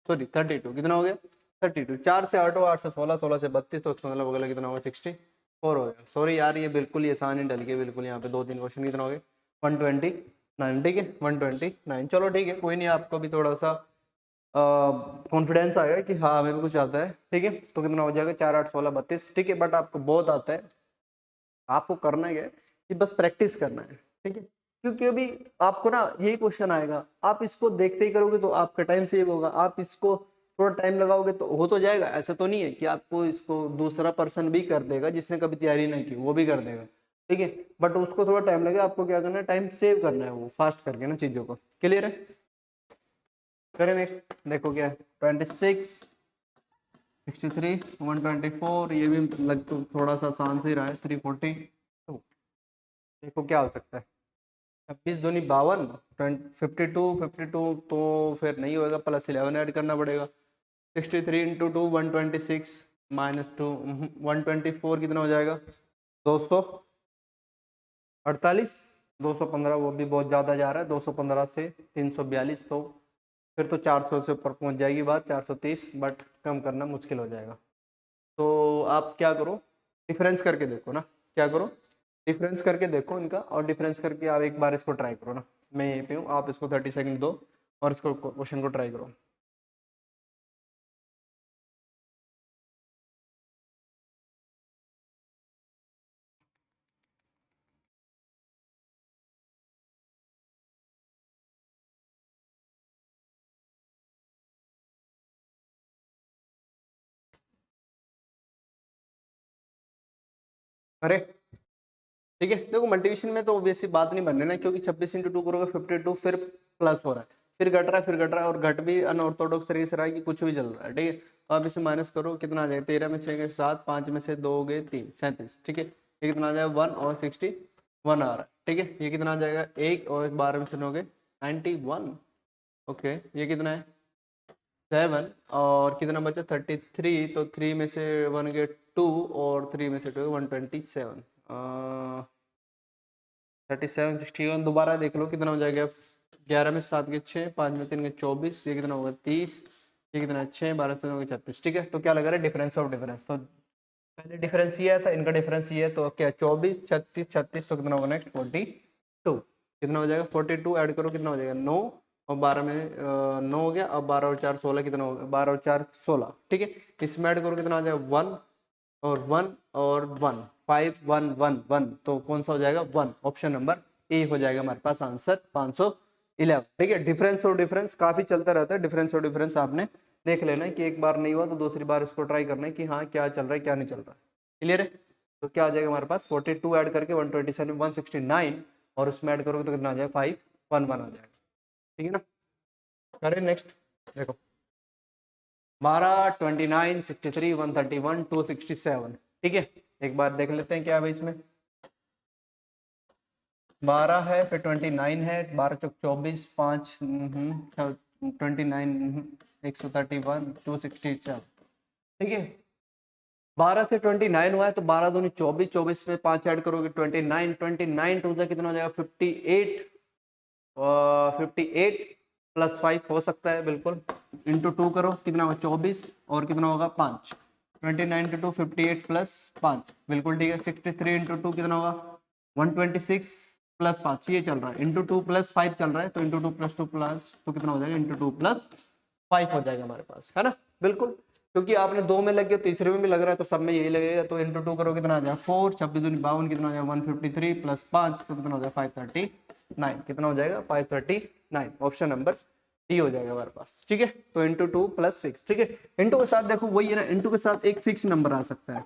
सॉरी 32, कितना हो गया 32। 4 से 8 हो, 8 से 16, 16 से 32, तो उसका मतलब अगला कितना होगा 64 हो गया। सॉरी यार ये बिल्कुल ही आसान ही डल गया बिल्कुल, यहाँ पे 2 3 क्वेश्चन कितना हो गए 129। ठीक है 129, चलो ठीक है कोई नहीं, आपको भी थोड़ा सा कॉन्फिडेंस आएगा कि हाँ हमें भी कुछ आता है। ठीक है, तो कितना हो जाएगा 4 8 16 32। ठीक है, बट आपको बहुत आता है, आपको करना ही है कि बस प्रैक्टिस करना है। ठीक है, क्योंकि अभी आपको ना यही क्वेश्चन आएगा, आप इसको देखते ही करोगे तो आपका टाइम सेव होगा। आप इसको थोड़ा टाइम लगाओगे तो हो तो जाएगा, ऐसा तो नहीं है कि आपको इसको दूसरा पर्सन भी कर देगा जिसने कभी तैयारी नहीं की, वो भी कर देगा। ठीक है, बट उसको थोड़ा टाइम लगेगा, आपको क्या करना है टाइम सेव करना है वो फास्ट करके ना चीजों को। क्लियर है, करें नेक्स्ट, देखो क्या है 26 63 124, ये भी लग तो थोड़ा सा आसान से ही रहा है 342। देखो क्या हो सकता है 26 दूनी 52, 52 तो फिर नहीं होगा, +11 ऐड करना पड़ेगा। 63 इंटू 2 126 -2 124 कितना हो जाएगा 248। 215 वो भी बहुत ज़्यादा जा रहा है, 215 से 342 तो फिर तो 400 से ऊपर पहुंच जाएगी बात, 430, बट कम करना मुश्किल हो जाएगा। तो आप क्या करो, डिफरेंस करके देखो ना, क्या करो, डिफरेंस करके देखो इनका, और डिफरेंस करके आप एक बार इसको ट्राई करो ना। मैं यहीं पे हूँ, आप इसको 30 सेकंड दो और इसको क्वेश्चन को ट्राई करो। अरे ठीक है, देखो मल्टीप्लिकेशन में तो ऑब्वियसली बात नहीं बन रही ना, क्योंकि 26 × 2 करोगे 52, फिर प्लस हो रहा है, फिर घट रहा है, फिर घट रहा है, और घट भी अनऑर्थोडॉक्स तरीके से रहा है कि कुछ भी चल रहा है। ठीक है, तो आप इसे माइनस करो, कितना आ जाएगा, 13 में 6 गए 7, 5 में से 2 गए 3, 37। ठीक है, ये कितना आ जाएगा 1 और 61 आ रहा है। ठीक है, ये कितना आ जाएगा 1 और 12 में से 9 गए 91। ओके, ये कितना है 7, और कितना बचा 33, तो 3 में से 1 गए 2, और 3 में से 2 127। 37 61 दोबारा देख लो कितना हो जाएगा, 11 में 7 के 6, 5 में 3 के 24, ये कितना होगा 30, ये कितना है 6, 12 से 9 के 36। ठीक है, तो क्या लगा रहा है डिफरेंस ऑफ डिफरेंस, तो पहले डिफरेंस ये था, इनका डिफरेंस ये है, तो क्या 24 36 36, तो कितना होगा नेक्स्ट 42, कितना हो जाएगा 42, ऐड करो कितना हो जाएगा 9, और 12 में 9 हो गया, अब 12 और 4 16, कितना हो गया 12 और 4 16। ठीक है, इसमें ऐड करो कितना आ जाएगा 1 और 1 और 1, 5 1 1 1, तो कौन सा हो जाएगा 1, ऑप्शन नंबर ए हो जाएगा हमारे पास आंसर 511। ठीक है, डिफरेंस और डिफरेंस काफी चलता रहता है, डिफरेंस और डिफरेंस आपने देख लेना है कि एक बार नहीं हुआ तो दूसरी बार इसको ट्राई करना है कि हाँ क्या चल रहा है क्या नहीं चल रहा है। क्लियर है, तो क्या आ जाएगा हमारे पास 42 ऐड करके 127 169, और उसमें ऐड करोगे तो कितना आ जाएगा 511 आ जाएगा। ठीक है ना, करें नेक्स्ट, देखो 12 29 63 131 267। ठीक है, एक बार देख लेते हैं क्या है भाई इसमें, 12 है, फिर 29 है, 12 चौक 24, 5 29, 131 267। ठीक है, 12 से 29 हुआ है, तो 12 दूनी 24, 24 में 5 ऐड करोगे 29, 29 टू जा कितना हो जाएगा 58, 58 प्लस 5 हो सकता है बिल्कुल, इंटू 2 करो कितना होगा 24, और कितना होगा 5, 29 इंटू 2 58 प्लस 5, बिल्कुल ठीक है। 63 इंटू 2 कितना होगा 126 प्लस 5, ये चल रहा है, इंटू 2 प्लस 5 चल रहा है, तो इंटू 2 प्लस 2 प्लस तो कितना हो जाएगा इंटू 2 प्लस 5 हो जाएगा हमारे पास, है ना, बिल्कुल, क्योंकि आपने 2 में लग गया, तीसरे में भी लग रहा है, तो सब में यही लगेगा, तो इंटू 2 करोगे कितना आ जाएगा 4, 26 दूनी 52, कितना हो जाएगा 153 प्लस 5, तो कितना हो जाएगा 539, कितना हो जाएगा 539, ऑप्शन नंबर डी हो जाएगा हमारे पास। ठीक है, तो इंटू 2 प्लस फिक्स। ठीक है, इंटू के साथ देखो वही है ना, इंटू के साथ एक फिक्स नंबर आ सकता है।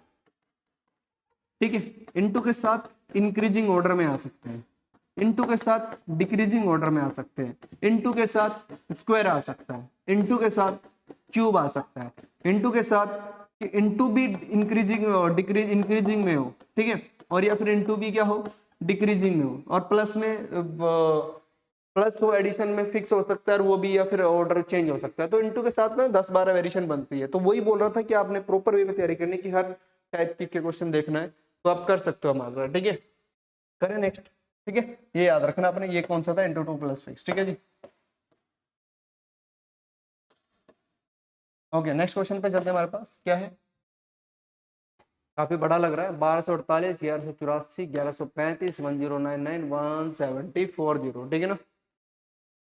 ठीक है, इंटू के साथ इंक्रीजिंग ऑर्डर में आ सकते हैं, इंटू के साथ डिक्रीजिंग ऑर्डर में आ सकते हैं, इंटू के साथ स्क्वायर आ सकता है, इंटू के साथ क्यूब आ सकता है, इंटू के साथ इंटू भी इंक्रीजिंग और डिक्रीज इंक्रीजिंग में हो। ठीक है, और या फिर इंटू भी क्या हो डिक्रीजिंग में हो, और प्लस में प्लस तो एडिशन में फिक्स हो सकता है, और वो भी या फिर ऑर्डर चेंज हो सकता है, तो इंटू के साथ ना 10-12 वेरिएशन बनती है। तो वही बोल रहा था कि आपने प्रॉपर वे में तैयारी करनी कि हर टाइप के क्वेश्चन देखना है, तो आप कर सकते हो हमारे साथ। ठीक है, करें नेक्स्ट। ठीक है, ये याद रखना आपने, ये कौन सा था इंटू 2 प्लस फिक्स। ठीक है जी, ओके नेक्स्ट क्वेश्चन पे चलते हैं, हमारे पास क्या है, काफी बड़ा लग रहा है, 1248 1184 1135 1099 1740। ठीक है ना,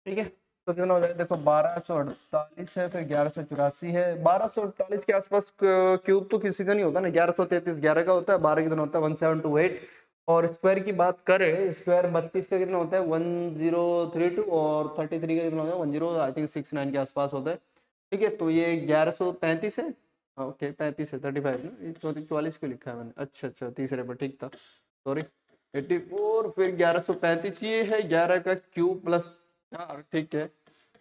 ठीक है, तो कितना हो जाएगा देखो 1248 है, फिर 1184 है, 1248 के आसपास क्यूब तो किसी का नहीं होता ना, 1133 11 का होता है, 12 कितना होता है 1728, और स्क्वायर की बात करें, स्क्वायर 32 का कितना होता है 1032, और 33 का कितना होता है 10 आई थिंक 69 के आसपास होता है। ठीक है, तो ये 1135 है, ओके 35 है 35 ना, ये 44 को लिखा है मैंने, अच्छा अच्छा तीसरे पर ठीक था, सॉरी 84, फिर 1135, ये है 11 का क्यूब प्लस 4। ठीक है,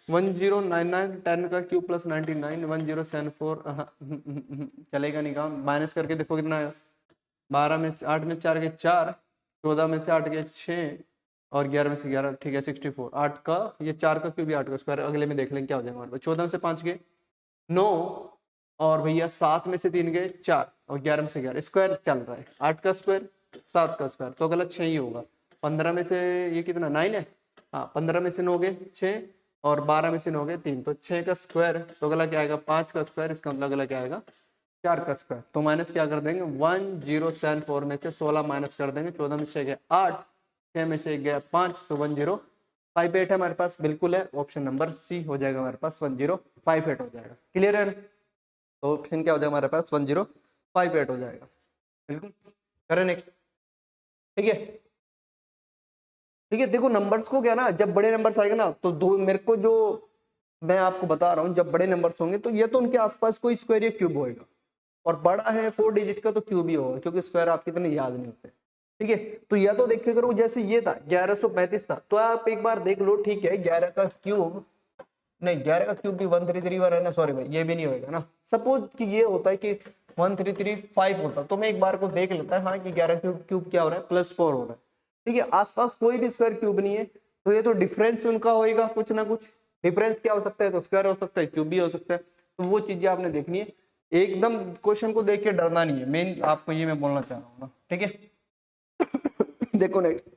1099 10 का क्यूब प्लस 99 1074, चलेगा नहीं काम, माइनस करके देखो कितना है, 12 में से 8 में से 4 के 4, 14 में से 8 के 6, और 11 में से 11, ठीक है 64, 8 का ये 4 का क्यूब भी 8 का स्क्वायर, अगले में देख लेंगे क्या हो जाएगा हमारे पास, 14 में से 5 के 9, और भैया 7 में से 3 के 4, और 11 में से 11, स्क्वायर चल रहा है, 8 का स्क्वायर 7 का स्क्वायर, तो गलत 6 ही होगा। 15 में से ये कितना 9 है, हाँ 15 में से 9 गए 6, और 12 में से 9 गए 3, तो 6 का स्क्वायर तो अगला क्या आएगा 5 का स्क्वायर, इसका मतलब अगला क्या आएगा 4 का स्क्वायर। तो माइनस क्या कर देंगे 1074 में से 16 माइनस कर देंगे, 14 में से गया 8, 6 में से गया 5, तो 1058 है हमारे पास, बिल्कुल है, ऑप्शन नंबर सी हो जाएगा हमारे पास 1058 हो जाएगा। क्लियर है? तो ऑप्शन क्या हो जाएगा हमारे पास 1058 हो जाएगा, बिल्कुल। करें नेक्स्ट। ठीक है, ठीक है। देखो नंबर्स को क्या ना, जब बड़े नंबर्स आएगा ना तो दो मेरे को जो मैं आपको बता रहा हूँ, जब बड़े नंबर्स होंगे तो ये तो उनके आसपास कोई स्क्वायर या क्यूब होएगा, और बड़ा है 4 डिजिट का तो क्यूब ही होगा, क्योंकि स्क्वायर आपके इतने याद नहीं होते। ठीक है, तो या तो देखे करो जैसे ये था 1135 था, तो आप एक बार देख लो, ठीक है 11 का क्यूब, नहीं 11 का क्यूब भी 1331 है ना, सॉरी भाई ये भी नहीं होगा ना। सपोज कि ये होता है कि 1335 होता, तो मैं एक बार को देख लेता है हाँ कि 11 क्यूब क्यूब क्या हो रहा है +4 हो रहा है। ठीक है, आसपास कोई भी स्क्वायर क्यूब नहीं है, तो ये तो डिफरेंस उनका होएगा कुछ ना कुछ। डिफरेंस क्या हो सकता है, तो स्क्वायर हो सकता है, क्यूब भी हो सकता है, तो वो चीजें आपने देखनी है। एकदम क्वेश्चन को देख के डरना नहीं है, मेन आपको ये मैं बोलना चाह रहा हूँ ना। ठीक है देखो नेक्स्ट।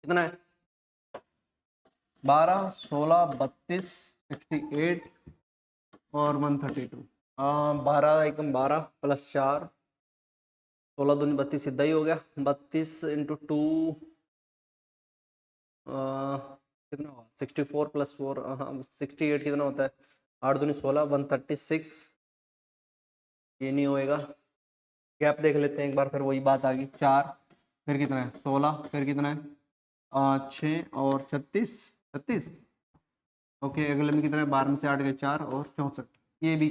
कितना है 12, 16, 32, 68 और 132। 12 एकम 12 +4, 16 दूनी 32, सीधा ही हो गया। 32 इंटू 2 कितना होगा 64 +4, हाँ 68 कितना होता है 8 दूनी 16, 136, ये नहीं होएगा। गैप देख लेते हैं एक बार, फिर वही बात आ गई 4, फिर कितना है 16, फिर कितना है 6 और 36, 36। ओके, अगले में कितना है 12 में से 8 गए 4 और 64, ये भी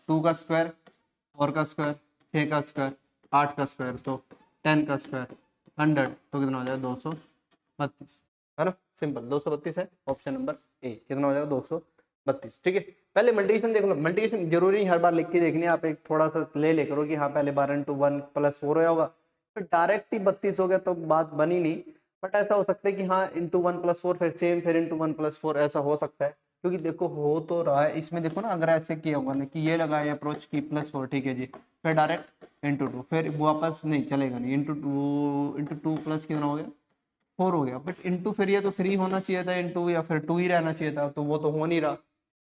2 का स्क्वायर, 4 का स्क्वायर, 6 का स्क्वायर, 8 का स्क्वायर, तो 10 का स्क्वायर 100, तो कितना हो जाएगा 232, है ना, सिंपल 232 है ऑप्शन नंबर ए। कितना हो जाएगा 232। ठीक है, पहले मल्टीप्लिकेशन देख लो, मल्टीप्लिकेशन जरूरी नहीं हर बार लिख के देखनी है, आप एक थोड़ा सा ले करो कि हाँ पहले 12 × 1 +4 होगा, फिर डायरेक्ट ही 32 हो गया तो बात बनी नहीं। बट ऐसा हो सकता है कि हाँ इंटू 1 +4 फिर सेम, फिर इंटू 1 +4, ऐसा हो सकता है, क्योंकि देखो हो तो रहा है इसमें। देखो ना अगर ऐसे किया होगा ना कि ये लगाया अप्रोच की +4, ठीक है जी, फिर डायरेक्ट इंटू 2, फिर वापस नहीं चलेगा, नहीं इंटू 2 प्लस कितना हो गया 4 हो गया, बट इंटू फिर ये तो 3 होना चाहिए था इंटू, या फिर 2 ही रहना चाहिए था, तो वो तो हो नहीं रहा।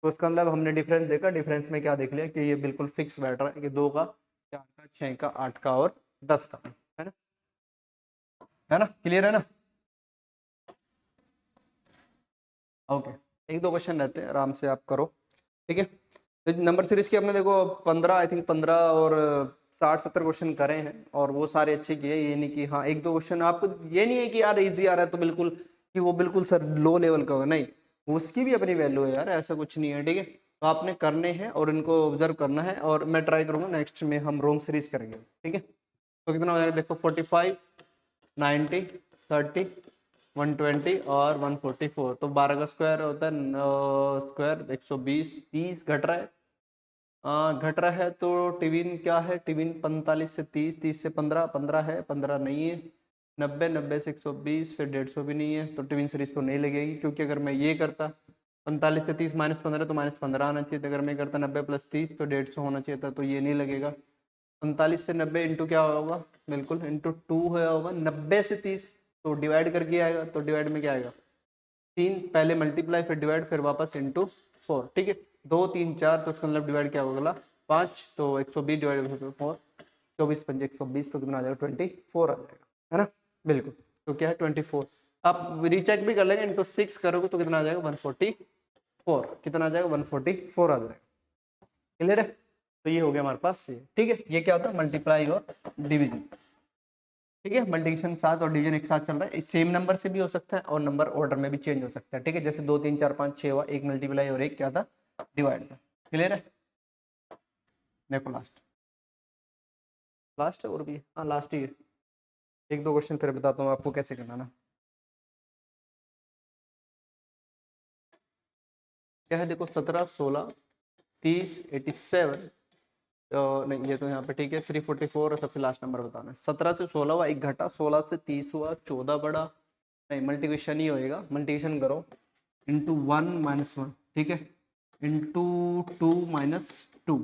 तो इसका मतलब हमने डिफरेंस देखा, डिफरेंस में क्या देख लिया कि ये बिल्कुल फिक्स बैठ रहा है कि 2 का, 4 का, 6 का, 8 का और 10 का, है ना, है ना, क्लियर है ना। ओके, एक दो क्वेश्चन रहते हैं, आराम से आप करो। ठीक है, तो नंबर सीरीज के अपने देखो 15, आई थिंक 15 और 60-70 क्वेश्चन करे हैं, और वो सारे अच्छे किए। ये नहीं कि हाँ एक दो क्वेश्चन आपको, ये नहीं है कि यार इजी आ रहा है तो बिल्कुल कि वो बिल्कुल सर लो लेवल का होगा, नहीं, उसकी भी अपनी वैल्यू है यार, ऐसा कुछ नहीं है। ठीक है, तो आपने करने हैं और इनको ऑब्जर्व करना है, और मैं ट्राई करूंगा नेक्स्ट में हम रोम सीरीज करेंगे। ठीक है, तो कितना हो जाएगा देखो 45, 90, 30, 120 और 144, तो 12 का स्क्वायर होता है स्क्वायर 120, 30 घट रहा है, घट रहा है, तो टिविन क्या है, टिविन 45 से 30, 30 से 15, 15 है, 15 नहीं है, 90, 90 से 120, फिर 150 भी नहीं है, तो टिविन सीरीज तो नहीं लगेगी, क्योंकि अगर मैं ये करता 45 से 30 -15, तो -15 आना चाहिए था, अगर मैं करता 90 + 30 तो 150 होना चाहिए था, तो ये नहीं लगेगा। 45 से 90 इंटू क्या होगा, बिल्कुल इंटू 2 होगा, 90 से 30 तो डिवाइड करके आएगा, तो डिवाइड में क्या आएगा 3, पहले मल्टीप्लाई फिर डिवाइड फिर वापस इंटू 4। ठीक है, 2 3 4, तो इसका मतलब डिवाइड क्या होगा 5, तो 120 डिवाइड 4, 24 5 120, तो कितना आ जाएगा 24 आ जाएगा, है ना, बिल्कुल। तो क्या है 24, आप रीचेक भी कर लेंगे, इंटू 6 करोगे तो कितना आ जाएगा 144, कितना आ जाएगा 144 आ जाएगा। क्लियर है, तो ये हो गया हमारे पास ये। ठीक है, ये क्या होता है मल्टीप्लाई और डिवीजन। ठीक है, मल्टीप्लिकेशन साथ और डिवीजन एक साथ चल रहा है, सेम नंबर से भी हो सकता है और नंबर ऑर्डर में भी चेंज हो सकता है। ठीक है, जैसे 2 3 4 5 6 हुआ, एक मल्टीप्लाई और एक क्या था डिवाइड था। क्लियर है, देखो लास्ट, लास्ट है और भी है, हाँ लास्ट ही है। एक दो क्वेश्चन फिर बताता हूँ आपको कैसे करना ना। क्या है देखो 17 16 30 87, तो नहीं ये तो यहाँ पे ठीक है 344, और सबसे लास्ट नंबर बताना है। 17 से 16 हुआ, एक घटा, 16 से 30 हुआ, 14 बड़ा, नहीं मल्टीप्लिकेशन ही होएगा, मल्टीप्लिकेशन करो इंटू 1 - 1, ठीक है, इंटू 2 - 2,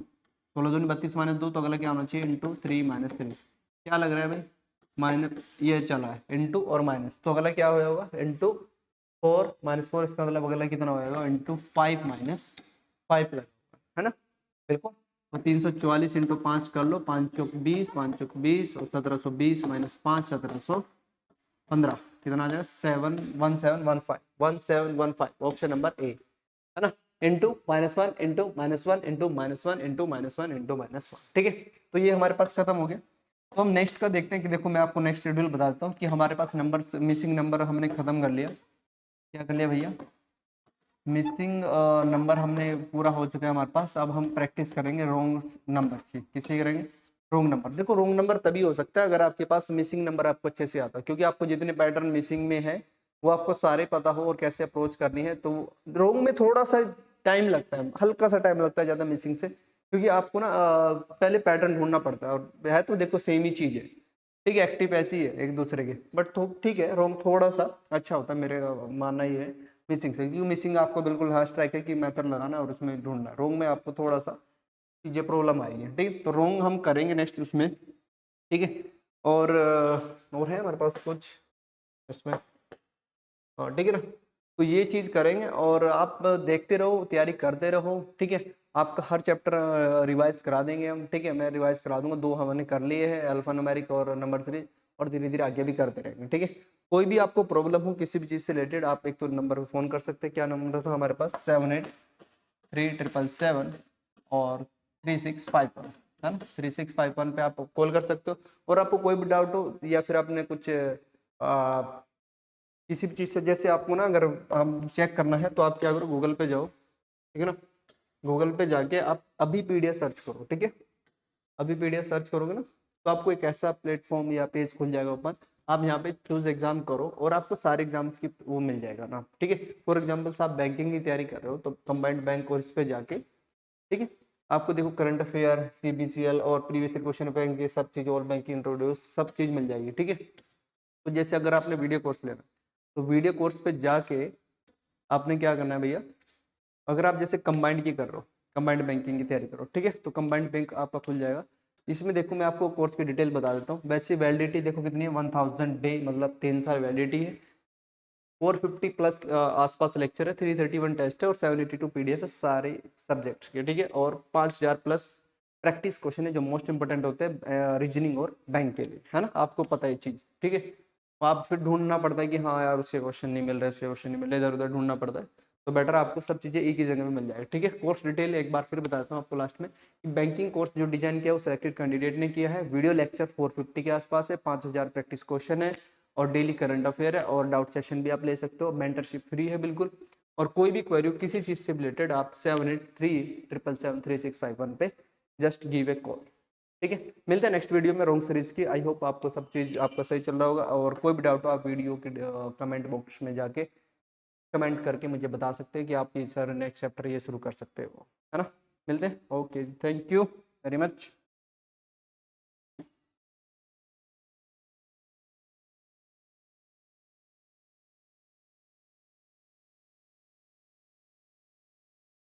16 - 32 -2, तो अगला क्या होना चाहिए, इंटू 3 - 3। क्या लग रहा है भाई, माइनस ये चला है, इंटू और माइनस, तो अगला क्या होगा, इंटू 4 - 4, इसका मतलब अगला कितना होगा, इंटू 5 - 5 है ना, बिल्कुल। तो 344 इंटू 5 कर लो, 5 चौक 20, 5 चौक 20 और 1720 -5 1715, कितना आ जाएगा, 1715 ऑप्शन नंबर ए है ना, into -1 into -1 into -1 into -1 into -1, ठीक है। तो ये हमारे पास खत्म हो गया। तो हम नेक्स्ट का देखते हैं कि देखो मैं आपको नेक्स्ट शेड्यूल बता देता हूँ कि हमारे पास नंबर, मिसिंग नंबर हमने खत्म कर लिया। क्या कर लिया भैया, मिसिंग नंबर हमने पूरा हो चुका है हमारे पास। अब हम प्रैक्टिस करेंगे रोंग नंबर की। किसकी करेंगे, रोंग नंबर। देखो रोंग नंबर तभी हो सकता है अगर आपके पास मिसिंग नंबर आपको अच्छे से आता है, क्योंकि आपको जितने पैटर्न मिसिंग में है वो आपको सारे पता हो और कैसे अप्रोच करनी है। तो रोंग में थोड़ा सा टाइम लगता है, हल्का सा टाइम लगता है ज्यादा मिसिंग से, क्योंकि आपको ना पहले पैटर्न ढूंढना पड़ता है, और है तो देखो सेम ही चीज है, ठीक है, एक्टिव ऐसी है एक दूसरे के, बट तो ठीक है, रोंग थोड़ा सा अच्छा होता है, मेरे मानना ही है मिसिंग से, क्योंकि मिसिंग आपको बिल्कुल हाँ स्ट्राइक है कि मेथड लगाना और उसमें ढूंढना। रोंग में आपको थोड़ा सा चीजें प्रॉब्लम आएगी, ठीक है। तो रोंग हम करेंगे नेक्स्ट उसमें, ठीक है। और है हमारे पास कुछ इसमें, हाँ ठीक है ना। तो ये चीज करेंगे और आप देखते रहो, तैयारी करते रहो, ठीक है। आपका हर चैप्टर रिवाइज करा देंगे हम, ठीक है, मैं रिवाइज करा दूंगा। 2 हमने कर लिए हैं, अल्फा न्यूमेरिक और नंबर सीरीज, और धीरे धीरे आगे भी करते रहेंगे, ठीक है। कोई भी आपको प्रॉब्लम हो किसी भी चीज़ से रिलेटेड, आप एक तो नंबर पे फ़ोन कर सकते हैं। क्या नंबर था हमारे पास, 783777 और 3651, है ना, 3651 पे आप कॉल कर सकते हो। और आपको कोई भी डाउट हो या फिर आपने कुछ किसी भी चीज़ से, जैसे आपको ना अगर हम चेक करना है तो आप क्या करो, गूगल पे जाओ, ठीक है ना। गूगल पे जाके आप अभी पीडीएफ सर्च करो, ठीक है। अभी पीडीएफ सर्च करोगे ना तो आपको एक ऐसा प्लेटफॉर्म या पेज खुल जाएगा ओपन। आप यहाँ पे चूज एग्जाम करो और आपको सारे एग्जाम्स की वो मिल जाएगा ना, ठीक है। फॉर एग्जाम्पल आप बैंकिंग की तैयारी कर रहे हो तो कंबाइंड बैंक कोर्स पे जाके, ठीक है, आपको देखो करंट अफेयर, सीबीसीएल और प्रीवियस क्वेश्चन बैंक, ये सब चीज, और बैंक इंट्रोड्यूस, सब चीज मिल जाएगी, ठीक है। तो जैसे अगर आपने वीडियो कोर्स लेना तो वीडियो कोर्स पे जाके आपने क्या करना है भैया, अगर आप जैसे कंबाइंड की कर रहे हो, कंबाइंड बैंकिंग की तैयारी करो, ठीक है, तो कंबाइंड बैंक आपका खुल जाएगा। इसमें देखो मैं आपको कोर्स की डिटेल बता देता हूँ। वैसे वैलिडिटी देखो कितनी है, 1000 डे, मतलब 3 साल वैलिडिटी है। 450 प्लस आसपास लेक्चर है, 331 टेस्ट है और 782 पीडीएफ है सारे सब्जेक्ट के, ठीक है। और 5000 प्लस प्रैक्टिस क्वेश्चन है जो मोस्ट इंपोर्टेंट होते हैं रीजनिंग और बैंक के लिए, है ना, आपको पता है चीज, ठीक है। तो आप फिर ढूंढना पड़ता है कि हाँ यार उससे क्वेश्चन नहीं मिल रहा है, उससे क्वेश्चन नहीं मिल रहा है, इधर उधर ढूंढना पड़ता है। तो बेटर आपको सब चीजें एक ही जगह में मिल जाएगा, ठीक है। कोर्स डिटेल एक बार फिर बताता हूँ आपको लास्ट में कि बैंकिंग कोर्स जो डिजाइन किया है वो सिलेक्टेड कैंडिडेट ने किया है। वीडियो लेक्चर 450 के आसपास है, 5000 प्रैक्टिस क्वेश्चन है और डेली करंट अफेयर है, और डाउट सेशन भी आप ले सकते हो। मेंटरशिप फ्री है बिल्कुल। और कोई भी क्वेरी किसी चीज से रिलेटेड आप 7837773651 पे जस्ट गिव ए कॉल, ठीक है। मिलते हैं नेक्स्ट वीडियो में रोंग सीरीज की। आई होप आपको सब चीज आपका सही चल रहा होगा, और कोई भी डाउट हो आप वीडियो के कमेंट बॉक्स में जाके कमेंट करके मुझे बता सकते हैं कि आप ये सर नेक्स्ट चैप्टर ये शुरू कर सकते हो, है ना। मिलते हैं, okay, thank you very much.